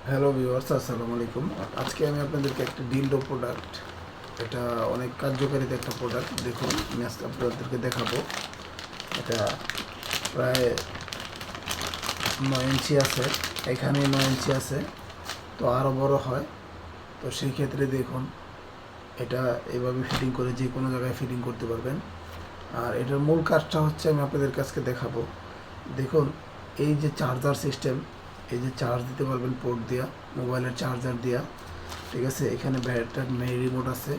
Hello viewers, আসসালামু আলাইকুম। আজকে আমি আপনাদেরকে একটা ডিলডো প্রোডাক্ট, এটা অনেক কার্যকারিতা একটা প্রোডাক্ট। দেখুন, আমি আজকে আপনাদেরকে দেখাবো। এটা প্রায় 9 ইঞ্চি আছে, এখানে 9 ইঞ্চি আছে, তো আরও বড় হয়। তো সেই ক্ষেত্রে দেখুন, এটা এভাবে ফিটিং করে যে কোনো জায়গায় ফিটিং করতে পারবেন। আর এটার মূল কাজটা হচ্ছে আমি আপনাদের কাছে দেখাবো। দেখুন, এই যে চার্জার সিস্টেম, এই যে চার্জ দিতে পারবেন পোর্ট দিয়া, মোবাইলের চার্জার দিয়া, ঠিক আছে। এখানে ব্যাটার মেইন রিমোট আছে,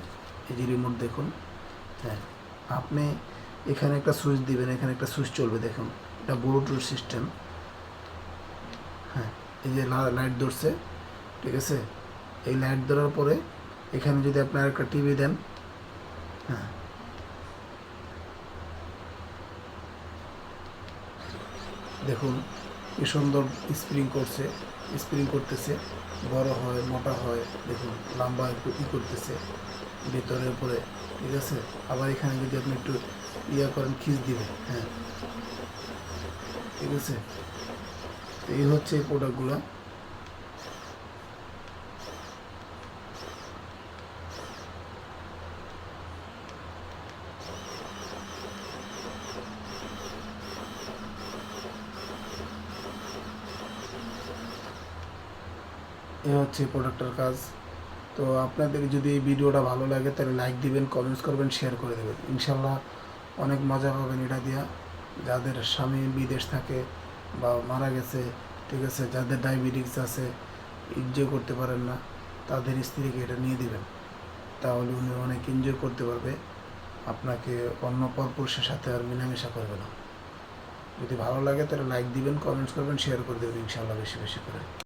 এই যে রিমোট দেখুন। হ্যাঁ, আপনি এখানে একটা সুইচ দিবেন, এখানে একটা সুইচ চলবে, দেখুন এটা ব্লুটুথ সিস্টেম। হ্যাঁ, এই যে লাইট ধরছে, ঠিক আছে। এই লাইট ধরার পরে এখানে যদি আপনি একটা টিভি দেন, হ্যাঁ দেখুন কি সুন্দর স্প্রিং করছে, স্প্রিং করতেছে, বড় হয়, মোটা হয়, দেখুন লম্বা একটু করতেছে ভিতরে উপরে, ঠিক আছে। আবার এখানে যদি আপনি একটু করেন, খিচ দিবে, হ্যাঁ, ঠিক আছে। এই হচ্ছে এই প্রোডাক্টগুলো। এই হচ্ছে এই প্রোডাক্টের কাজ। তো আপনাদের যদি এই ভিডিওটা ভালো লাগে তাহলে লাইক দিবেন, কমেন্টস করবেন, শেয়ার করে দেবেন। ইনশাল্লাহ অনেক মজা পাবেন এটা দিয়া। যাদের স্বামী বিদেশ থাকে বা মারা গেছে, ঠিক আছে, যাদের ডায়াবেটিস আছে, এনজয় করতে পারেন না, তাদের স্ত্রীকে এটা নিয়ে দিবেন, তাহলে উনি অনেক এনজয় করতে পারবে। আপনাকে অন্য পরপুরুষের সাথে আর মেলামেশা করবে না। যদি ভালো লাগে তাহলে লাইক দিবেন, কমেন্টস করবেন, শেয়ার করে দেবেন ইনশাল্লাহ বেশি বেশি করে।